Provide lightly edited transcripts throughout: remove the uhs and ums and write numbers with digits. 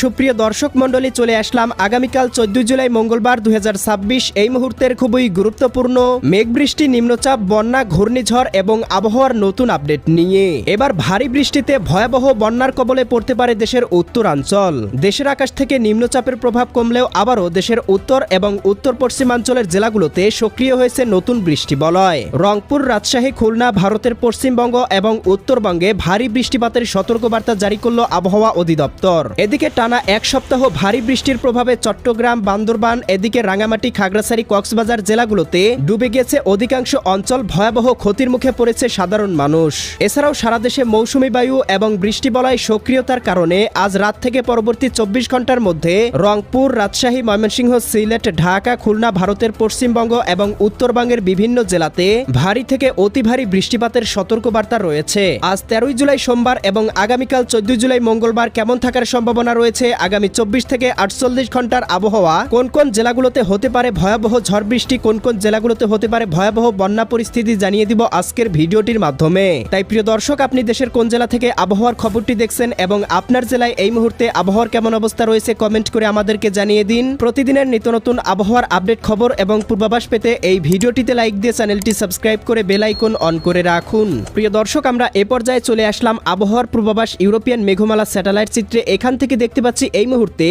সুপ্রিয় দর্শক মণ্ডলী, চলে আসলাম আগামীকাল 14 জুলাই মঙ্গলবার 2026 এই মুহূর্তের খুবই গুরুত্বপূর্ণ মেঘ বৃষ্টি, নিম্নচাপ, বন্যা, ঘূর্ণিঝড় এবং আবহাওয়ার নতুন আপডেট নিয়ে। এবার ভারী বৃষ্টিতে ভয়াবহ বন্যার কবলে পড়তে পারে দেশের উত্তরাঞ্চল। দেশের আকাশ থেকে নিম্নচাপের প্রভাব কমলেও আবারও দেশের উত্তর এবং উত্তর পশ্চিমাঞ্চলের জেলাগুলোতে সক্রিয় হয়েছে নতুন বৃষ্টিবলয়। রংপুর, রাজশাহী, খুলনা, ভারতের পশ্চিমবঙ্গ এবং উত্তরবঙ্গে ভারী বৃষ্টিপাতের সতর্কবার্তা জারি করল আবহাওয়া অধিদপ্তর। এদিকে টানা এক সপ্তাহ ভারী বৃষ্টির প্রভাবে চট্টগ্রাম, বান্দরবান, এদিকে রাঙামাটি, খাগড়াছড়ি, কক্সবাজার জেলাগুলোতে ডুবে গেছে অধিকাংশ অঞ্চল। ভয়াবহ ক্ষতির মুখে পড়েছে সাধারণ মানুষ। এছাড়াও সারা দেশে মৌসুমী বায়ু এবং বৃষ্টিবলয় সক্রিয়তার কারণে আজ রাত থেকে পরবর্তী 24 ঘন্টার মধ্যে রংপুর, রাজশাহী, ময়মনসিংহ, সিলেট, ঢাকা, খুলনা, ভারতের পশ্চিমবঙ্গ এবং উত্তরবঙ্গের বিভিন্ন জেলাতে ভারী থেকে অতি ভারী বৃষ্টিপাতের সতর্কবার্তা রয়েছে। আজ 13 জুলাই সোমবার এবং আগামীকাল 14 জুলাই মঙ্গলবার কেমন থাকার সম্ভাবনা রয়েছে, আগামী 24 থেকে 48 ঘন্টার আবহাওয়া, কোন কোন জেলাগুলোতে হতে পারে ভয়াবহ ঝড় বৃষ্টি, কোন কোন জেলাগুলোতে হতে পারে ভয়াবহ বন্যা পরিস্থিতি জানিয়ে দিব আজকের ভিডিওটির মাধ্যমে। তাই প্রিয় দর্শক, আপনি দেশের কোন জেলা থেকে আবহাওয়ার খবরটি দেখছেন এবং আপনার জেলায় এই মুহূর্তে আবহাওয়ার কেমন অবস্থা রয়েছে কমেন্ট করে আমাদেরকে জানিয়ে দিন। প্রতিদিনের নিত্য নতুন আবহাওয়ার আপডেট খবর এবং পূর্বাভাস পেতে এই ভিডিওটিতে লাইক দিয়ে চ্যানেলটি সাবস্ক্রাইব করে বেল আইকন অন করে রাখুন। প্রিয় দর্শক, আমরা এ পর্যায়ে চলে আসলাম আবহাওয়ার পূর্বাভাস ইউরোপিয়ান মেঘমালা স্যাটেলাইট চিত্রে। এখান থেকে দেখতে পাচ্ছি এই মুহূর্তে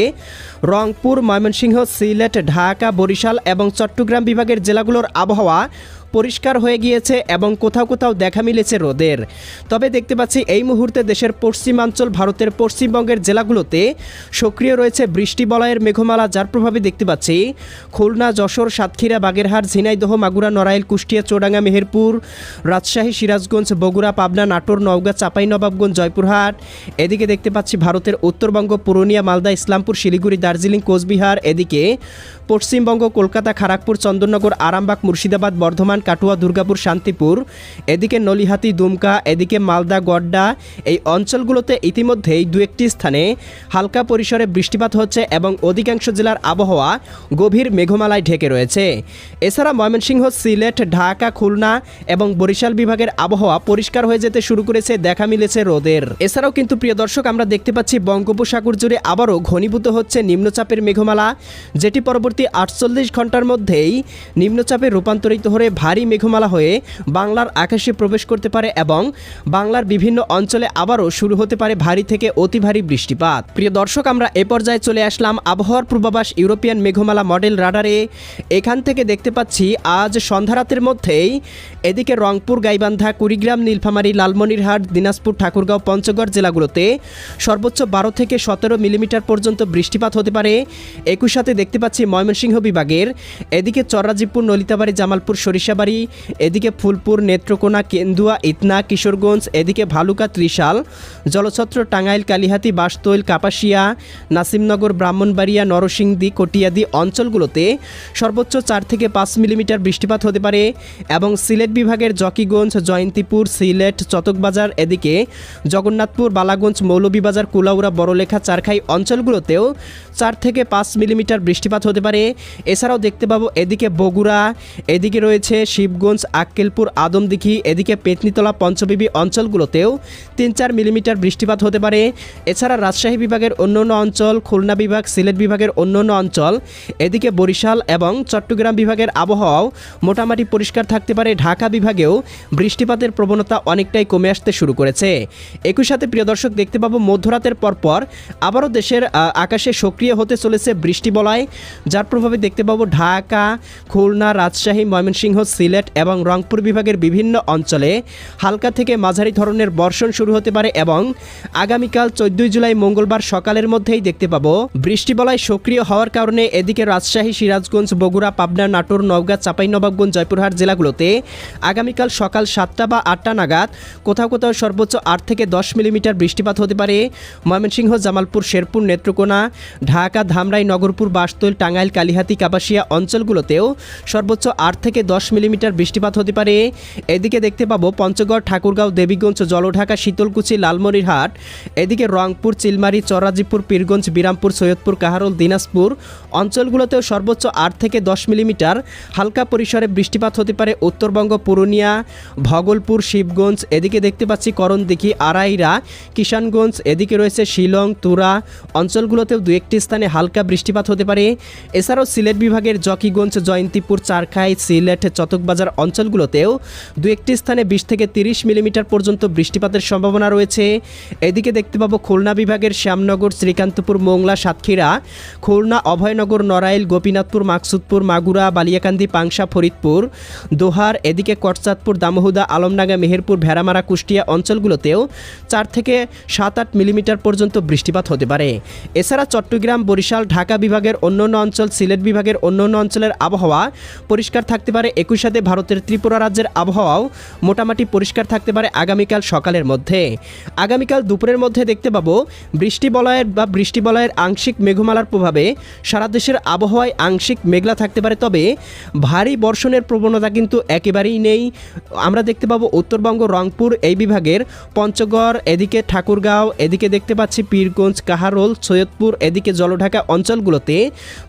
রংপুর, ময়মনসিংহ, সিলেট, ঢাকা, বরিশাল এবং চট্টগ্রাম বিভাগের জেলাগুলোর আবহাওয়া পরিষ্কার হয়ে গিয়েছে এবং কোথাও কোথাও দেখা মিলেছে রোদের। তবে দেখতে পাচ্ছি এই মুহূর্তে দেশের পশ্চিমাঞ্চল, ভারতের পশ্চিমবঙ্গের জেলাগুলোতে সক্রিয় রয়েছে বৃষ্টিবলয়ের মেঘমালা, যার প্রভাবে দেখতে পাচ্ছি খুলনা, যশোর, সাতক্ষীরা, বাগেরহাট, ঝিনাইদহ, মাগুরা, নড়াইল, কুষ্টিয়া, চুয়াডাঙ্গা, মেহেরপুর, রাজশাহী, সিরাজগঞ্জ, বগুড়া, পাবনা, নাটোর, নওগাঁ, চাঁপাইনবাবগঞ্জ, জয়পুরহাট। এদিকে দেখতে পাচ্ছি ভারতের উত্তরবঙ্গ, পুরুলিয়া, মালদা, ইসলামপুর, শিলিগুড়ি, দার্জিলিং, কোচবিহার। এদিকে পশ্চিমবঙ্গ, কলকাতা, খড়গপুর, চন্দননগর, আরামবাগ, মুর্শিদাবাদ, বর্ধমান, কাটুয়া, দুর্গাপুর, শান্তিপুর। এদিকে নলিহাতি, দুমকা, এদিকে মালদা, গড্ডা। এই অঞ্চলগুলোতে ইতিমধ্যেই দু একটি স্থানে হালকা পরিসরে বৃষ্টিপাত হচ্ছে এবং অধিকাংশ জেলার আবহাওয়া গভীর মেঘমালায় ঢেকে রয়েছে। এছাড়া ময়মনসিংহ, সিলেট, ঢাকা, খুলনা এবং বরিশাল বিভাগের আবহাওয়া পরিষ্কার হয়ে যেতে শুরু করেছে, দেখা মিলেছে রোদের। এছাড়াও কিন্তু প্রিয় দর্শক, আমরা দেখতে পাচ্ছি বঙ্গোপসাগর জুড়ে আবারও ঘনীভূত হচ্ছে নিম্নচাপের মেঘমালা, যেটি পরবর্তী 48 ঘন্টার মধ্যেই নিম্নচাপে রূপান্তরিত হয়ে ভারী মেঘমালা হয়ে বাংলার আকাশে প্রবেশ করতে পারে এবং বাংলার বিভিন্ন অঞ্চলে আবারও শুরু হতে পারে ভারী থেকে অতি ভারী বৃষ্টিপাত। প্রিয় দর্শক, আমরা এ পর্যায়ে চলে আসলাম আবহাওয়ার পূর্বাভাস ইউরোপিয়ান মেঘমালা মডেল রাডারে। এখান থেকে দেখতে পাচ্ছি আজ সন্ধ্যারাতের মধ্যেই এদিকে রংপুর, গাইবান্ধা, কুড়িগ্রাম, নীলফামারী, লালমনিরহাট, দিনাজপুর, ঠাকুরগাঁও, পঞ্চগড় জেলাগুলোতে সর্বোচ্চ 12 থেকে 17 মিলিমিটার পর্যন্ত বৃষ্টিপাত হতে পারে। একই সাথে দেখতে পাচ্ছি ময়মনসিংহ বিভাগের এদিকে চররাজীবপুর, নলিতাবাড়ি, জামালপুর, সরিষাবাড়ি, এদিকে ফুলপুর, নেত্রকোনা, কেন্দুয়া, ইতনা, কিশোরগঞ্জ, এদিকে ভালুকা, ত্রিশাল, জলছত্র, টাঙ্গাইল, কালিহাতি, বাসতৈল, কাপাসিয়া, নাসিমনগর, ব্রাহ্মণবাড়িয়া, নরসিংদী, কটিয়াদি অঞ্চলগুলোতে সর্বোচ্চ 4 থেকে 5 মিলিমিটার বৃষ্টিপাত হতে পারে এবং সিলেট বিভাগের জকিগঞ্জ, জয়ন্তীপুর, সিলেট, চতকবাজার, এদিকে জগন্নাথপুর, বালাগঞ্জ, মৌলভীবাজার, কুলাউড়া, বড়লেখা, চারখাই অঞ্চলগুলোতেও 4 থেকে 5 মিলিমিটার বৃষ্টিপাত হতে পারে। এছাড়াও দেখতে পাবো এদিকে বগুড়া, এদিকে রয়েছে শিবগঞ্জ, আক্কেলপুর, আদমদিঘি, এদিকে পেতনিতলা, পঞ্চবিবি অঞ্চলগুলোতেও 3-4 মিলিমিটার বৃষ্টিপাত হতে পারে। এছাড়া রাজশাহী বিভাগের অন্যান্য অঞ্চল, খুলনা বিভাগ, সিলেট বিভাগের অন্যান্য অঞ্চল, এদিকে বরিশাল এবং চট্টগ্রাম বিভাগের আবহাওয়াও মোটামুটি পরিষ্কার থাকতে পারে। ঢাকা বিভাগেও বৃষ্টিপাতের প্রবণতা অনেকটাই কমে আসতে শুরু করেছে। একই সাথে প্রিয় দর্শক, দেখতে পাবো মধ্যরাতের পরপর আবারও দেশের আকাশে সক্রিয় হতে চলেছে বৃষ্টিবলয়, যার প্রভাবে দেখতে পাবো ঢাকা, খুলনা, রাজশাহী, ময়মনসিংহ, সিলেট এবং রংপুর বিভাগের বিভিন্ন অঞ্চলে হালকা থেকে মাঝারি ধরনের বর্ষণ শুরু হতে পারে এবং আগামীকাল 14 জুলাই মঙ্গলবার সকালের মধ্যেই দেখতে পাবো বৃষ্টিবলয় সক্রিয় হওয়ার কারণে এদিকে রাজশাহী, সিরাজগঞ্জ, বগুড়া, পাবনা, নাটোর, নওগাঁ, চাঁপাইনবাবগঞ্জ, জয়পুরহাট জেলাগুলোতে আগামীকাল সকাল 7টা বা 8টা নাগাদ কোথাও কোথাও সর্বোচ্চ 8 থেকে 10 মিলিমিটার বৃষ্টিপাত হতে পারে। ময়মনসিংহ, জামালপুর, শেরপুর, নেত্রকোনা, ঢাকা, ধামরাই, নগরপুর, বাসতৈল, টাঙ্গাইল, কালিহাতি, কাপাসিয়া অঞ্চলগুলোতেও সর্বোচ্চ 8 থেকে 10 মিলিমিটার মিলিমিটার বৃষ্টিপাত হতে পারে। এদিকে দেখতে পাবো পঞ্চগড়, ঠাকুরগাঁও, দেবীগঞ্জ, জলঢাকা, শীতলকুচি, লালমনিরহাট, এদিকে রংপুর, চিলমারি, চরাজিপুর, পীরগঞ্জ, বিরামপুর, সৈয়দপুর, কাহারোল, দিনাজপুর অঞ্চলগুলোতেও সর্বোচ্চ 8 থেকে 10 মিলিমিটার হালকা পরিসরে বৃষ্টিপাত হতে পারে। উত্তরবঙ্গ, পুরুলিয়া, ভগলপুর, শিবগঞ্জ, এদিকে দেখতে পাচ্ছি করণদিঘি, আড়াইরা, কিষানগঞ্জ, এদিকে রয়েছে শিলং, তুরা অঞ্চলগুলোতেও দু একটি স্থানে হালকা বৃষ্টিপাত হতে পারে। এছাড়াও সিলেট বিভাগের জকিগঞ্জ, জয়ন্তীপুর, চারখাই, সিলেট, চতকবাজার অঞ্চলগুলোতেও দু একটি স্থানে 20 থেকে 30 মিলিমিটার পর্যন্ত বৃষ্টিপাতের সম্ভাবনা রয়েছে। এদিকে দেখতে পাবো খুলনা বিভাগের শ্যামনগর, শ্রীকান্তপুর, মোংলা, সাতক্ষীরা, খুলনা, অভয়নগর, নড়াইল, গোপীনাথপুর, মাকসুদপুর, মাগুরা, বালিয়াকান্দি, পাংশা, ফরিদপুর, দোহার, এদিকে কটচাঁদপুর, দামোহদা, আলমডাঙ্গা, মেহেরপুর, ভেড়ামারা, কুষ্টিয়া অঞ্চলগুলোতেও 4 থেকে 7-8 মিলিমিটার পর্যন্ত বৃষ্টিপাত হতে পারে। এছাড়া চট্টগ্রাম, বরিশাল, ঢাকা বিভাগের অন্যান্য অঞ্চল, সিলেট বিভাগের অন্যান্য অঞ্চলের আবহাওয়া পরিষ্কার থাকতে পারে। একই সাথে ভারতের ত্রিপুরা রাজ্যের আবহাওয়াও মোটামুটি পরিষ্কার থাকতে পারে আগামীকাল সকালের মধ্যে। আগামীকাল দুপুরের মধ্যে দেখতে পাবো বৃষ্টিবলয়ের আংশিক মেঘমালার প্রভাবে সারা দেশের আবহাওয়ায় আংশিক মেঘলা থাকতে পারে, তবে ভারী বর্ষণের প্রবণতা কিন্তু একেবারেই নেই। আমরা দেখতে পাবো উত্তরবঙ্গ, রংপুর এই বিভাগের পঞ্চগড়, এদিকে ঠাকুরগাঁও, এদিকে দেখতে পাচ্ছি পীরগঞ্জ, কাহারোল, সৈয়দপুর, এদিকে জলঢাকা অঞ্চলগুলোতে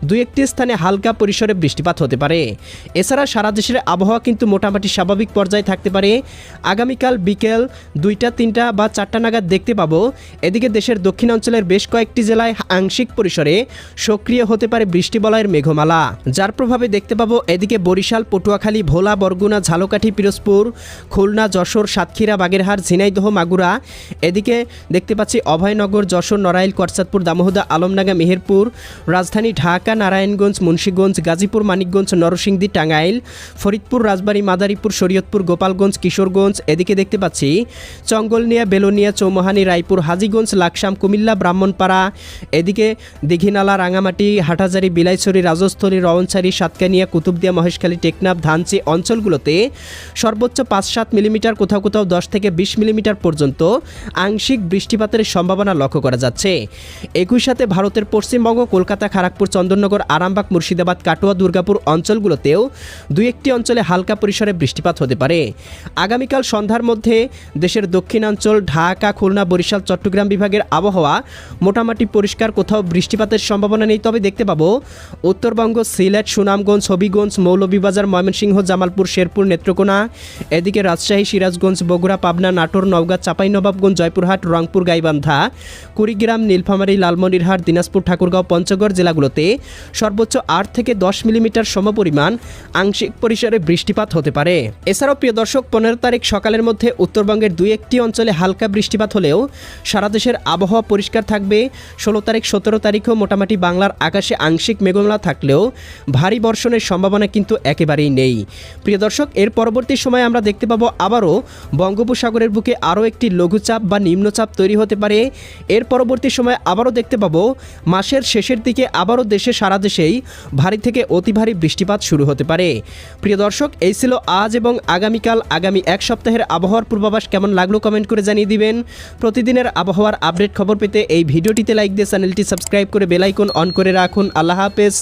দু একটি স্থানে হালকা পরিসরে বৃষ্টিপাত হতে পারে। এছাড়া সারা দেশের আবহাওয়া কিন্তু মোটামুটি স্বাভাবিক পর্যায়ে থাকতে পারে। আগামীকাল বিকেল 2টা, 3টা বা 4টা নাগাদ দেখতে পাবো এদিকে দেশের দক্ষিণ অঞ্চলের বেশ কয়েকটি জেলায় আংশিক পরিসরে সক্রিয় হতে পারে বৃষ্টিবলয়ের মেঘমালা, যার প্রভাবে দেখতে পাবো এদিকে বরিশাল, পটুয়াখালী, ভোলা, বরগুনা, ঝালকাঠি, পিরোজপুর, খুলনা, যশোর, সাতক্ষীরা, বাগেরহাট, ঝিনাইদহ, মাগুরা, এদিকে দেখতে পাচ্ছি অভয়নগর, যশোর, নড়াইল, কটচাঁদপুর, দামোহদা, আলমডাঙ্গা, মেহেরপুর, রাজধানী ঢাকা, নারায়ণগঞ্জ, মুন্সিগঞ্জ, গাজীপুর, মানিকগঞ্জ, নরসিংদী, টাঙ্গাইল, ফরিদপুর, রাজবাড়ী, মাদারীপুর, শরীয়তপুর, গোপালগঞ্জ, কিশোরগঞ্জ, এদিকে দেখতে পাচ্ছি চঙ্গলনিয়া, বেলোনিয়া, চৌমোহানি, রায়পুর, হাজীগঞ্জ, লাকসাম, কুমিল্লা, ব্রাহ্মণপাড়া, এদিকে দীঘিনালা, রাঙামাটি, হাটহাজারী, বিলাইছড়ি, রাজস্থলী, রওনছড়ি, সাতকানিয়া, কুতুবদিয়া, মহেশখালী, টেকনাফ, ধানচি অঞ্চলগুলোতে সর্বোচ্চ 5-7 মিলিমিটার, কোথাও কোথাও 10 থেকে 20 মিলিমিটার পর্যন্ত আংশিক বৃষ্টিপাতের সম্ভাবনা লক্ষ্য করা যাচ্ছে। একই সাথে ভারতের পশ্চিমবঙ্গ, কলকাতা, খড়গপুর, চন্দননগর, আরামবাগ, মুর্শিদাবাদ, কাটোয়া, দুর্গাপুর অঞ্চলগুলোতেও দুই একটি অঞ্চলে হালকা পরিসরে বৃষ্টিপাত হতে পারে। আগামীকাল সন্ধ্যার মধ্যে দেশের দক্ষিণাঞ্চল, ঢাকা, খুলনা, বরিশাল, চট্টগ্রাম বিভাগের আবহাওয়া মোটামুটি পরিষ্কার, কোথাও বৃষ্টিপাতের সম্ভাবনা নেই। তবে দেখতে পাবো উত্তরবঙ্গ, সিলেট, সুনামগঞ্জ, হবিগঞ্জ, মৌলভীবাজার, ময়মনসিংহ, জামালপুর, শেরপুর, নেত্রকোনা, এদিকে রাজশাহী, সিরাজগঞ্জ, বগুড়া, পাবনা, নাটোর, নওগাঁ, চাঁপাইনবাবগঞ্জ, জয়পুরহাট, রংপুর, গাইবান্ধা, কুড়িগ্রাম, নীলফামারী, লালমনিরহাট, দিনাজপুর, ঠাকুরগাঁও, পঞ্চগড় জেলাগুলোতে সর্বোচ্চ 8 থেকে 10 মিলিমিটার সমপরিমাণ আংশিক পরিসরে বৃষ্টিপাত হতে পারে। এছাড়াও প্রিয় দর্শক, 15 তারিখ সকালের মধ্যে উত্তরবঙ্গের দুই একটি অঞ্চলে হালকা বৃষ্টিপাত হলেও সারা দেশের আবহাওয়া পরিষ্কার থাকবে। 16 তারিখ, 17 তারিখেও মোটামুটি বাংলার আকাশে আংশিক মেঘলা থাকলেও ভারী বর্ষণের সম্ভাবনা কিন্তু একেবারেই নেই। প্রিয় দর্শক, এর পরবর্তী সময়ে আমরা দেখতে পাবো আবারও বঙ্গোপসাগরের বুকে আরও একটি লঘুচাপ বা নিম্নচাপ তৈরি হতে পারে। এর পরবর্তী সময়ে আবারও দেখতে পাবো মাসের শেষের দিকে আবারও সারা দেশেই ভারী থেকে অতি ভারী বৃষ্টিপাত শুরু হতে পারে। প্রিয় দর্শক, এই ছিল আজ এবং আগামীকাল, আগামী এক সপ্তাহের আবহাওয়ার পূর্বাভাস। কেমন লাগলো কমেন্ট করে জানিয়ে দিবেন। প্রতিদিনের আবহাওয়ার আপডেট খবর পেতে এই ভিডিওটিতে লাইক দিয়ে চ্যানেলটি সাবস্ক্রাইব করে বেল আইকন অন করে রাখুন। আল্লাহ হাফেজ।